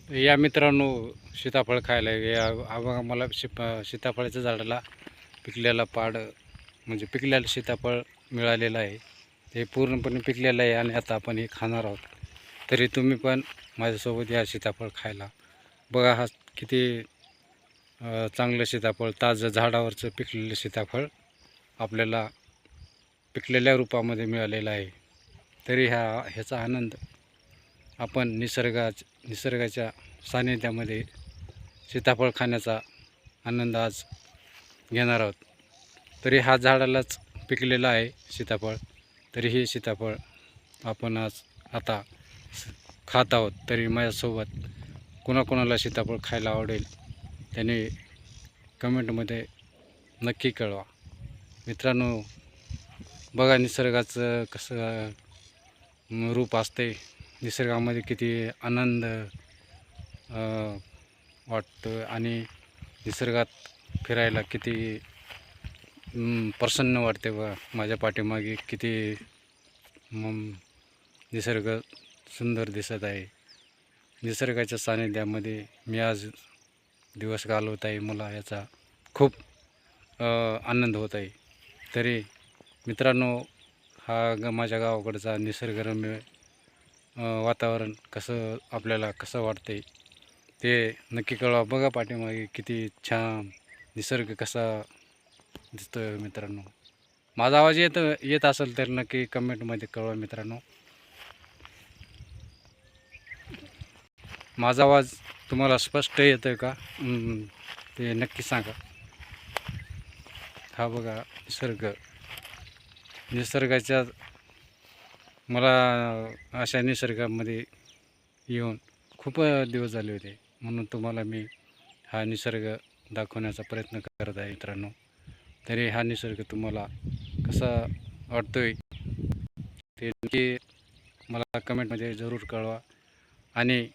या मित्रांनो, सीताफळ खायला या बघा. मला सीताफळाच्या झाडाला पिकलेला पाड म्हणजे पिकलेलं सीताफळ मिळालेलं आहे. ते पूर्णपणे पिकलेलं आहे आणि आता आपण हे खाणार आहोत. तरी तुम्ही पण माझ्यासोबत या सीताफळ खायला. बघा हा किती चांगलं सीताफळ, ताजं झाडावरचं पिकलेलं सीताफळ आपल्याला पिकलेल्या रूपामध्ये मिळालेलं आहे. तरी ह्याचा आनंद आपण निसर्गाच्या सानिध्यामध्ये सीताफळ खाण्याचा आनंद आज घेणार आहोत. तरी हा झाडालाच पिकलेला आहे सीताफळ. तरी हे सीताफळ आपण आता खात आहोत. तरी माझ्यासोबत कोणाकोणाला सीताफळ खायला आवडेल त्याने कमेंटमध्ये नक्की कळवा. मित्रांनो, बघा निसर्गाचं कसं रूप असते. निसर्गामध्ये किती आनंद वाटतं आणि निसर्गात फिरायला किती प्रसन्न वाटते. बघा माझ्या पाठीमागे किती निसर्ग सुंदर दिसत आहे. निसर्गाच्या सानिध्यामध्ये मी आज दिवस घालवत आहे. मला याचा खूप आनंद होत आहे. तरी मित्रांनो, हा माझ्या गावाकडचा निसर्गरम्य वातावरण आपल्याला कसं वाटते ते नक्की कळवा. बघा पाठीमागे किती छान निसर्ग कसा दिसतोय मित्रांनो. माझा आवाज येत असेल तर नक्की कमेंटमध्ये कळवा मित्रांनो. माझा आवाज तुम्हाला स्पष्ट येतोय का ते नक्की सांगा. हा बघा निसर्गाच्या मला अशा निसर्गामध्ये येऊन खूप दिवस झाले होते, म्हणून तुम्हाला मी हा निसर्ग दाखवण्याचा प्रयत्न करत आहे मित्रांनो. तरी हा निसर्ग तुम्हाला कसा वाटतोय ते नक्की मला कमेंटमध्ये जरूर कळवा. आणि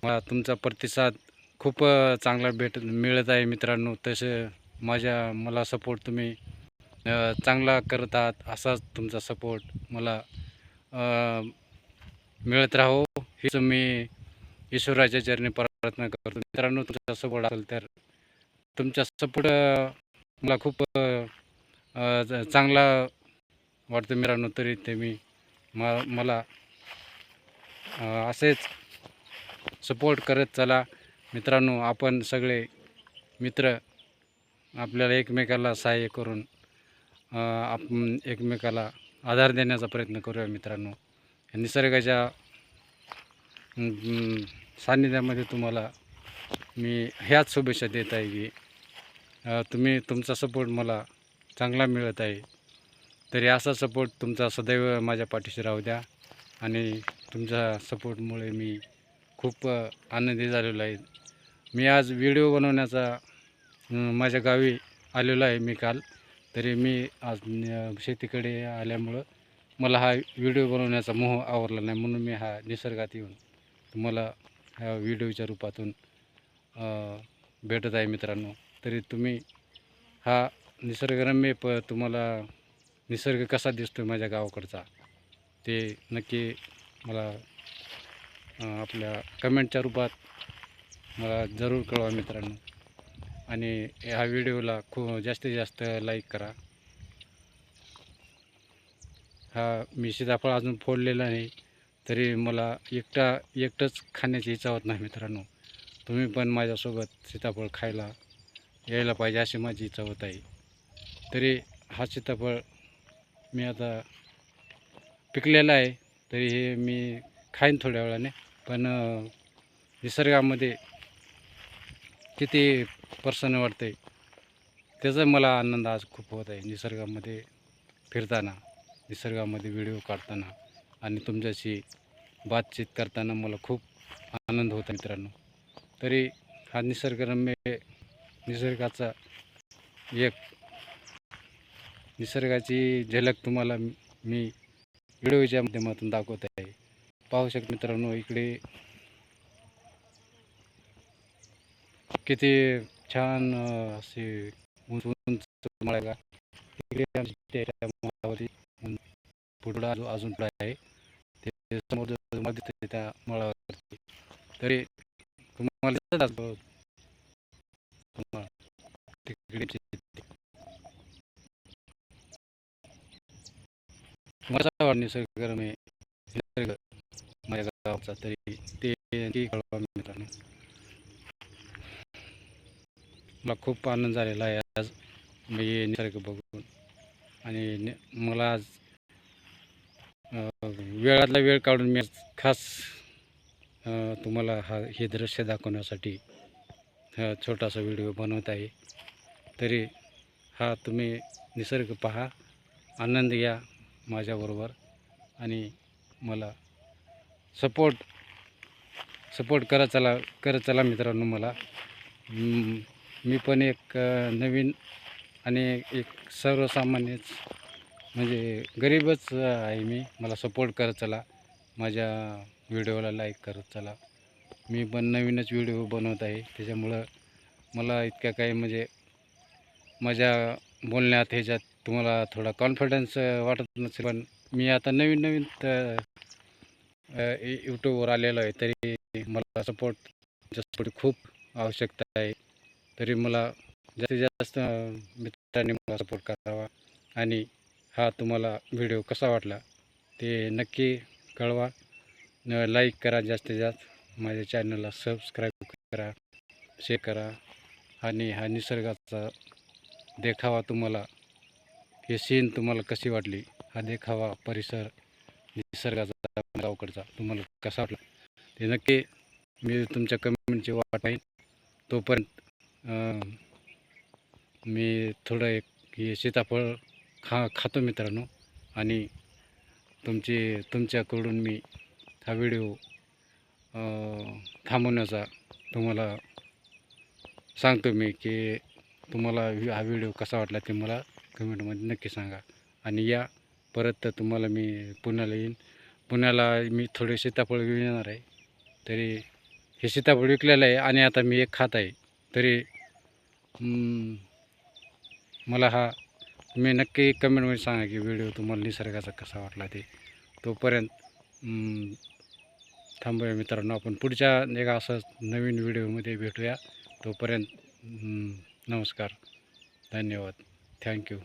मला तुमचा प्रतिसाद खूप चांगला मिळत आहे मित्रांनो. तसे मला सपोर्ट तुम्ही चांगला करत आहात. असाच तुमचा सपोर्ट मला मिळत राहो हीच मी ईश्वराच्या चरणी प्रार्थना करतो. मित्रांनो, तुमचा सपोर्ट असेल तर तुमचा सपोर्ट मला खूप चांगला वाटतं मित्रांनो. तरी ते मला असेच सपोर्ट करत चला मित्रांनो. आपण सगळे मित्र आपल्याला एकमेकाला सहाय्य करून आपण एकमेकाला आधार देण्याचा प्रयत्न करूया मित्रांनो. निसर्गाच्या सान्निध्यामध्ये तुम्हाला मी ह्याच शुभेच्छा देत आहे की तुमचा सपोर्ट मला चांगला मिळत आहे. तरी असा सपोर्ट तुमचा सदैव माझ्या पाठीशी राहू द्या. आणि तुमच्या सपोर्टमुळे मी खूप आनंदी झालेलो आहे. मी आज व्हिडिओ बनवण्याचा माझ्या गावी आलेलो आहे मी काल. तरी मी आज शेतीकडे आल्यामुळं मला हा व्हिडिओ बनवण्याचा मोह आवरला नाही, म्हणून मी हा निसर्गात येऊन तुम्हाला ह्या व्हिडिओच्या रूपातून भेटत आहे मित्रांनो. तरी तुम्ही हा निसर्गरम्य तुम्हाला निसर्ग कसा दिसतो माझ्या गावाकडचा ते नक्की मला आपल्या कमेंटच्या रूपात मला जरूर कळवा मित्रांनो. आणि ह्या व्हिडिओला जास्तीत जास्त लाईक करा. हा मी सीताफळ अजून फोडलेला नाही, तरी मला एकटंच खाण्याची इच्छा होत नाही मित्रांनो. तुम्ही पण माझ्यासोबत सीताफळ खायला यायला पाहिजे अशी माझी इच्छा होत आहे. तरी हा सीताफळ मी आता पिकलेला आहे. तरी हे मी खाईन थोड्या वेळाने. पण निसर्गामध्ये किती प्रसन्न वाटते त्याचा मला आनंद आज खूप होत आहे. निसर्गामध्ये फिरताना, निसर्गामध्ये व्हिडिओ काढताना आणि तुमच्याशी बातचीत करताना मला खूप आनंद होता मित्रांनो. तरी हा निसर्गाचा एक निसर्गाची झलक तुम्हाला मी व्हिडिओच्या माध्यमातून दाखवत आहे. पाहू शकता मित्रांनो, इकडे किती छान असे उंच उंच मळ्या. इकडे मळावरती पुढं अजून आहे ते समोर दिसते त्या मळावरती. तरी तुम्हाला दिसत असतो तुम्हाला तिकडे मला निसर्गरम्य निसर्ग माझ्या गावाचा तरी ते कळवा मित्रांनो. मला खूप आनंद झालेला आहे आज मी निसर्ग बघून. आणि मला आज वेळातला वेळ काढून मी खास तुम्हाला हे दृश्य दाखवण्यासाठी छोटासा व्हिडिओ बनवत आहे. तरी हा तुम्ही निसर्ग पहा, आनंद घ्या माझ्याबरोबर आणि मला सपोर्ट करत चला मित्रांनो. मला मी पण एक नवीन आणि एक सर्वसामान्यच म्हणजे गरीबच आहे मी. मला सपोर्ट करत चला, माझ्या व्हिडिओला लाईक करत चला. मी पण नवीनच व्हिडिओ बनवत आहे, त्याच्यामुळं मला इतक्या काही म्हणजे माझ्या बोलण्यात ह्याच्यात तुम्हाला थोडा कॉन्फिडन्स वाटत नसेल, पण मी आता नवीन यूट्यूबवर आलेलो आहे. तरी मला सपोर्ट खूप आवश्यकता आहे. तरी मला जास्तीत जास्त मित्रांनी मला सपोर्ट करावा. आणि हा तुम्हाला व्हिडिओ कसा वाटला ते नक्की कळवा. लाईक करा, जास्तीत जास्त माझ्या चॅनलला सबस्क्राईब करा, शेअर करा. आणि हा निसर्गाचा देखावा तुम्हाला, हे सीन तुम्हाला कशी वाटली, हा देखावा परिसर निसर्गाचा गावाकडचा तुम्हाला कसा वाटला ते नक्की मी तुमच्या कमेंटची वाट पाहीन. तोपर्यंत मी थोडं एक हे सीताफळ खातो मित्रांनो. आणि तुमच्याकडून मी हा व्हिडिओ थांबवण्याचा तुम्हाला सांगतो मी की तुम्हाला हा व्हिडिओ कसा वाटला ते मला कमेंटमध्ये नक्की सांगा. आणि या परत तुम्हाला मी पुण्याला येईन. पुण्याला मी थोडे सीताफळ घेऊन येणार आहे. तरी हे सीताफळ विकलेलं आहे आणि आता मी एक खात आहे. तरी मला हा तुम्ही नक्की कमेंटमध्ये सांगा की व्हिडिओ तुम्हाला निसर्गाचा कसा वाटला ते. तोपर्यंत थांबूया मित्रांनो, आपण पुढच्या एक असंच नवीन व्हिडिओमध्ये भेटूया. तोपर्यंत नमस्कार, धन्यवाद, थँक्यू.